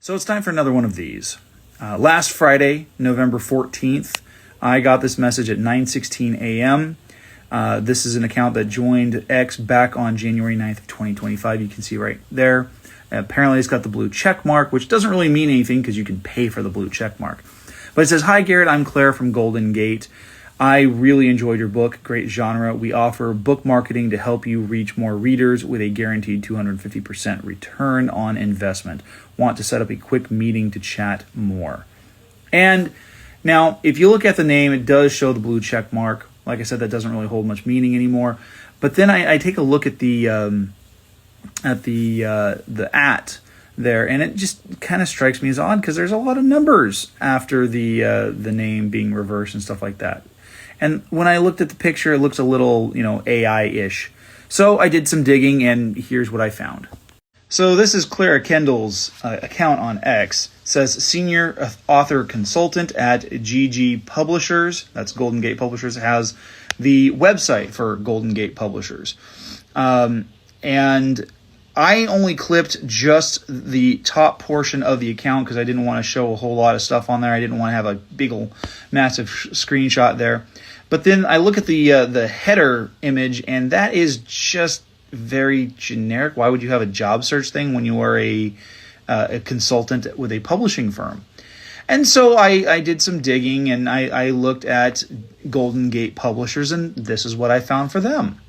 So it's time for another one of these. Last Friday, November 14th, I got this message at 9:16 a.m. This is an account that joined X back on January 9th of 2025. You can see right there. Apparently it's got the blue check mark, which doesn't really mean anything because you can pay for the blue check mark. But it says, "Hi Garrett, I'm Claire from Golden Gate. I really enjoyed your book. Great genre. We offer book marketing to help you reach more readers with a guaranteed 250% return on investment. Want to set up a quick meeting to chat more." And now, if you look at the name, it does show the blue check mark. Like I said, that doesn't really hold much meaning anymore. But then I take a look at the at there, and it just kind of strikes me as odd because there's a lot of numbers after the name being reversed and stuff like that. And when I looked at the picture, it looks a little, AI-ish. So I did some digging, and here's what I found. So this is Clara Kendall's account on X. It says senior author consultant at GG Publishers. That's Golden Gate Publishers. It has the website for Golden Gate Publishers. And I only clipped just the top portion of the account because I didn't want to show a whole lot of stuff on there. I didn't want to have a big old massive screenshot there. But then I look at the header image, and that is just very generic. Why would you have a job search thing when you are a consultant with a publishing firm? And so I did some digging, and I looked at Golden Gate Publishers, and this is what I found for them.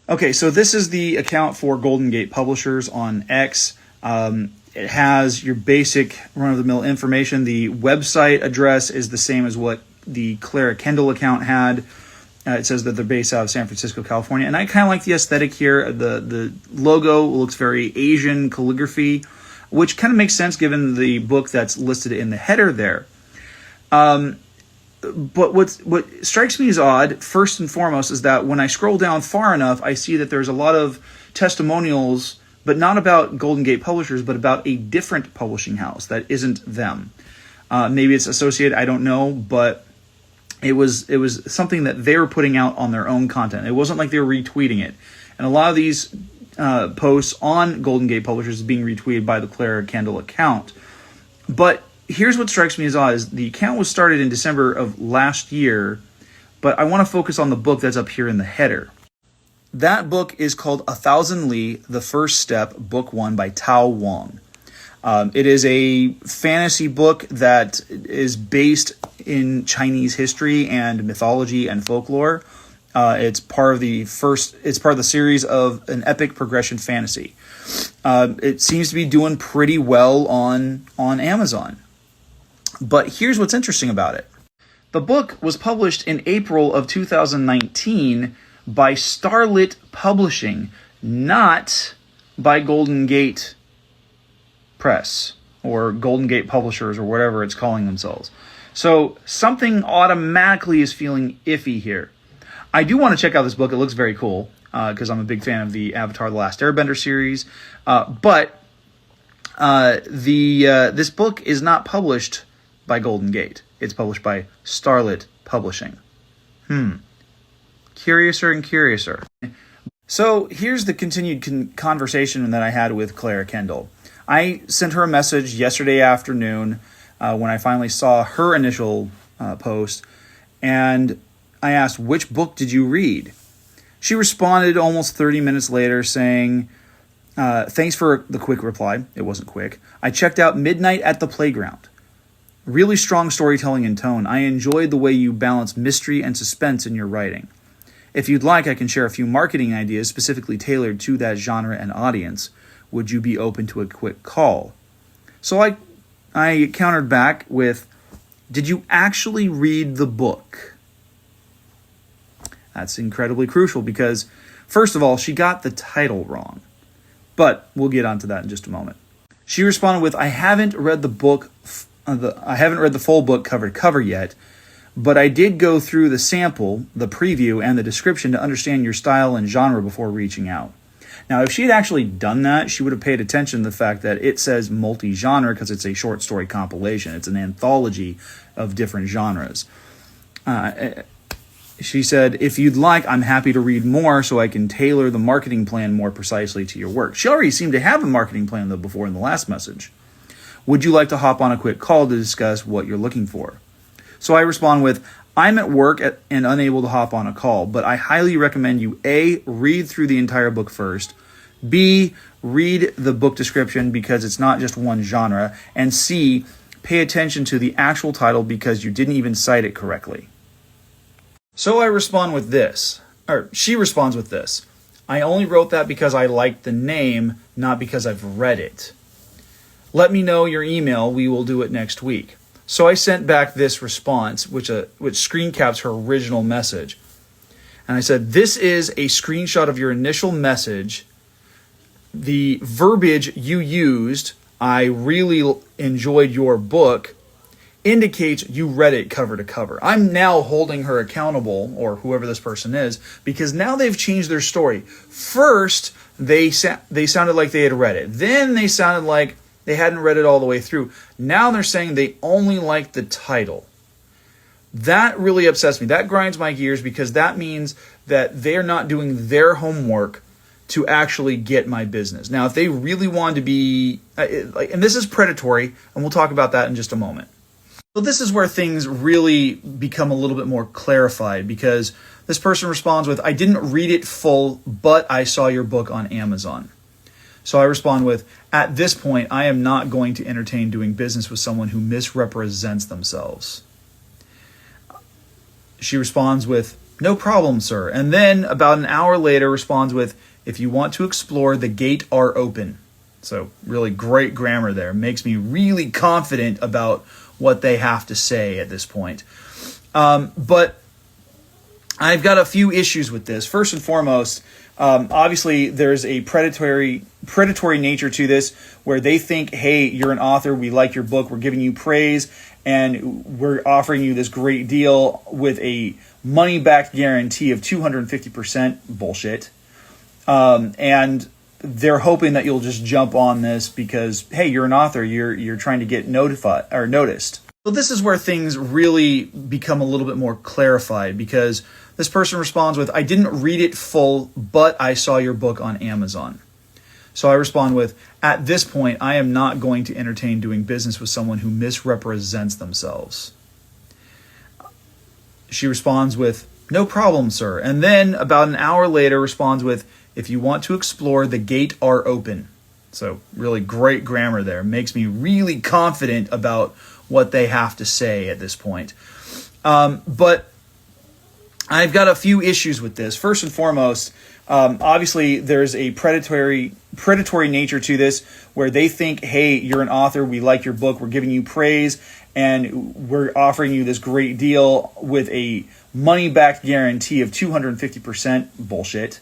Okay, so this is the account for Golden Gate Publishers on X. It has your basic run-of-the-mill information. The website address is the same as what the Clara Kendall account had. It says that they're based out of San Francisco, California. And I kind of like the aesthetic here. The logo looks very Asian calligraphy, which kind of makes sense given the book that's listed in the header there. But what strikes me as odd, first and foremost, is that when I scroll down far enough, I see that there's a lot of testimonials, but not about Golden Gate Publishers, but about a different publishing house that isn't them. Maybe it's associated, I don't know, but it was something that they were putting out on their own content. It wasn't like they were retweeting it. And a lot of these posts on Golden Gate Publishers is being retweeted by the Clara Kendall account. But here's what strikes me as odd is the account was started in December of last year, but I want to focus on the book that's up here in the header. That book is called 1,000 Li, The First Step, Book 1 by Tao Wang. It is a fantasy book that is based in Chinese history and mythology and folklore. It's part of the series of an epic progression fantasy. It seems to be doing pretty well on Amazon. But here's what's interesting about it. The book was published in April of 2019 by Starlit Publishing, not by Golden Gate Press or Golden Gate Publishers or whatever it's calling themselves. So something automatically is feeling iffy here. I do want to check out this book. It looks very cool because I'm a big fan of the Avatar: The Last Airbender series. But this book is not published by Golden Gate. It's published by Starlit Publishing. Curiouser and curiouser. So here's the continued conversation that I had with Clara Kendall. I sent her a message yesterday afternoon when I finally saw her initial post, and I asked, "Which book did you read?" She responded almost 30 minutes later saying, "Thanks for the quick reply." It wasn't quick. "I checked out Midnight at the Playground. Really strong storytelling and tone. I enjoyed the way you balance mystery and suspense in your writing. If you'd like, I can share a few marketing ideas specifically tailored to that genre and audience. Would you be open to a quick call?" So I countered back with, "Did you actually read the book?" That's incredibly crucial because, first of all, she got the title wrong. But we'll get onto that in just a moment. She responded with, I haven't read the full book cover to cover yet, but I did go through the sample, the preview, and the description to understand your style and genre before reaching out." Now, if she had actually done that, she would have paid attention to the fact that it says multi-genre because it's a short story compilation. It's an anthology of different genres. She said, "If you'd like, I'm happy to read more so I can tailor the marketing plan more precisely to your work." She already seemed to have a marketing plan, though, before in the last message. Would you like to hop on a quick call to discuss what you're looking for? So I respond with, I'm at work and unable to hop on a call, but I highly recommend you A, read through the entire book first, B, read the book description because it's not just one genre, and C, pay attention to the actual title because you didn't even cite it correctly. So I respond with this, or she responds with this. I only wrote that because I liked the name, not because I've read it. Let me know your email. We will do it next week. So I sent back this response, which screen caps her original message. And I said, this is a screenshot of your initial message. The verbiage you used, I really enjoyed your book, indicates you read it cover to cover. I'm now holding her accountable, or whoever this person is, because now they've changed their story. First, they sounded like they had read it. Then they sounded like they hadn't read it all the way through. Now they're saying they only liked the title. That really upsets me. That grinds my gears because that means that they're not doing their homework to actually get my business. Now, if they really wanted to be, and this is predatory, and we'll talk about that in just a moment. So this is where things really become a little bit more clarified because this person responds with, I didn't read it full, but I saw your book on Amazon. So I respond with, at this point, I am not going to entertain doing business with someone who misrepresents themselves. She responds with, no problem, sir. And then about an hour later responds with, if you want to explore, the gate are open. So really great grammar there. Makes me really confident about what they have to say at this point. But I've got a few issues with this. First and foremost, obviously there's a predatory nature to this where they think, hey, you're an author, we like your book, we're giving you praise, and we're offering you this great deal with a money-back guarantee of 250%. Bullshit. And they're hoping that you'll just jump on this because, hey, you're an author, you're trying to get notified or noticed. So this is where things really become a little bit more clarified because this person responds with, I didn't read it full, but I saw your book on Amazon. So I respond with, at this point, I am not going to entertain doing business with someone who misrepresents themselves. She responds with, no problem, sir. And then about an hour later responds with, if you want to explore, the gate are open. So really great grammar there. Makes me really confident about what they have to say at this point. But I've got a few issues with this. First and foremost, obviously there's a predatory nature to this where they think, hey, you're an author, we like your book, we're giving you praise, and we're offering you this great deal with a money-back guarantee of 250%. Bullshit.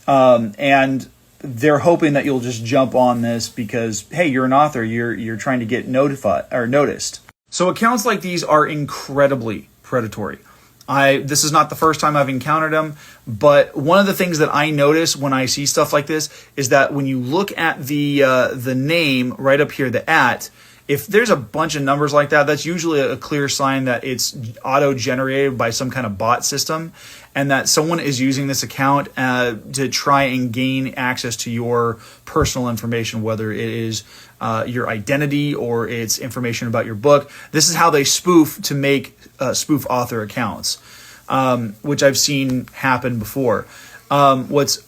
And they're hoping that you'll just jump on this because, hey, you're an author, you're trying to get notified or noticed. So accounts like these are incredibly predatory. This is not the first time I've encountered them, but one of the things that I notice when I see stuff like this is that when you look at the name right up here, the @ if there's a bunch of numbers like that, that's usually a clear sign that it's auto-generated by some kind of bot system and that someone is using this account to try and gain access to your personal information, whether it is your identity or it's information about your book. This is how they spoof to make spoof author accounts, which I've seen happen before. What's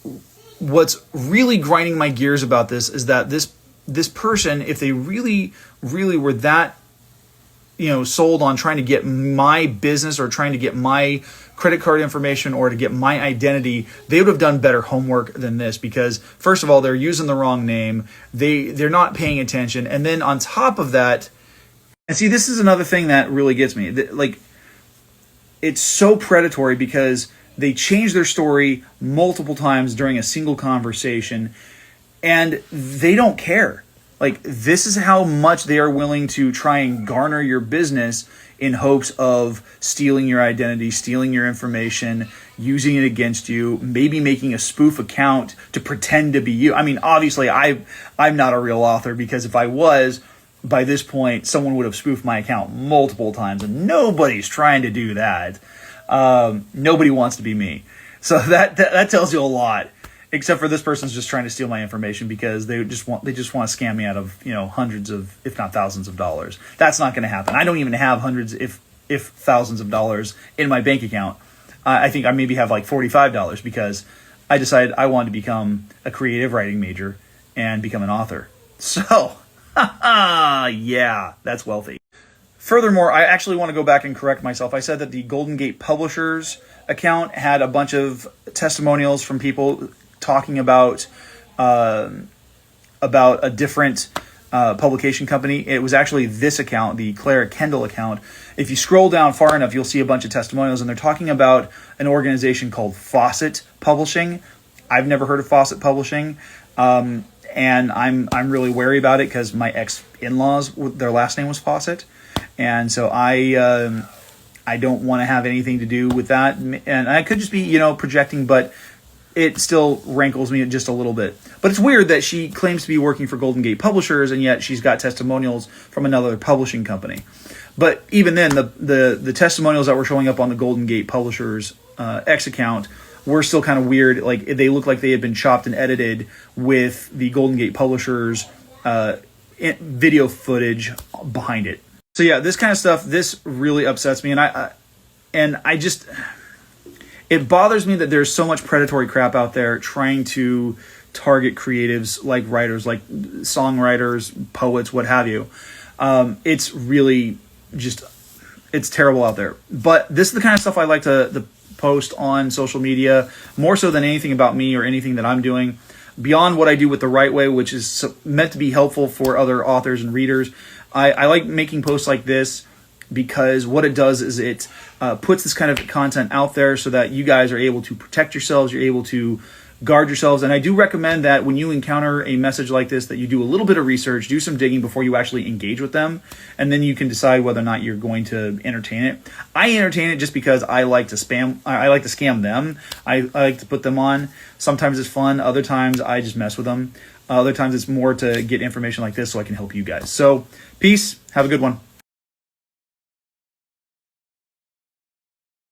really grinding my gears about this is that this person, if they really were that, sold on trying to get my business or trying to get my credit card information or to get my identity, they would have done better homework than this because, first of all, they're using the wrong name. They're not paying attention. And then on top of that, and see, this is another thing that really gets me. It's so predatory because they change their story multiple times during a single conversation and they don't care. This is how much they are willing to try and garner your business in hopes of stealing your identity, stealing your information, using it against you, maybe making a spoof account to pretend to be you. I mean, obviously, I'm not a real author because if I was, by this point, someone would have spoofed my account multiple times, and nobody's trying to do that. Nobody wants to be me. So that tells you a lot. Except for this person's just trying to steal my information because they just want to scam me out of, hundreds of, if not thousands of dollars. That's not going to happen. I don't even have hundreds, if thousands of dollars in my bank account. I think I maybe have like $45 because I decided I wanted to become a creative writing major and become an author. So, yeah, that's wealthy. Furthermore, I actually want to go back and correct myself. I said that the Golden Gate Publishers account had a bunch of testimonials from people talking about a different publication company. It was actually this account, the Clara Kendall account. If you scroll down far enough, you'll see a bunch of testimonials, and they're talking about an organization called Fawcett Publishing. I've never heard of Fawcett Publishing, and I'm really wary about it because my ex-in-laws, their last name was Fawcett, and so I don't want to have anything to do with that. And I could just be, projecting, but it still rankles me just a little bit. But it's weird that she claims to be working for Golden Gate Publishers, and yet she's got testimonials from another publishing company. But even then, the testimonials that were showing up on the Golden Gate Publishers X account were still kind of weird. Like, they look like they had been chopped and edited with the Golden Gate Publishers video footage behind it. So yeah, this kind of stuff, this really upsets me, and I just, it bothers me that there's so much predatory crap out there trying to target creatives like writers, like songwriters, poets, what have you. It's really just, it's terrible out there. But this is the kind of stuff I like to post on social media, more so than anything about me or anything that I'm doing. Beyond what I do with The Right Way, which is meant to be helpful for other authors and readers, I like making posts like this because what it does is it puts this kind of content out there so that you guys are able to protect yourselves, you're able to guard yourselves. And I do recommend that when you encounter a message like this, that you do a little bit of research, do some digging before you actually engage with them, and then you can decide whether or not you're going to entertain it. I entertain it just because I like to scam them. I like to put them on. Sometimes it's fun, other times I just mess with them. Other times it's more to get information like this so I can help you guys. So, peace, have a good one.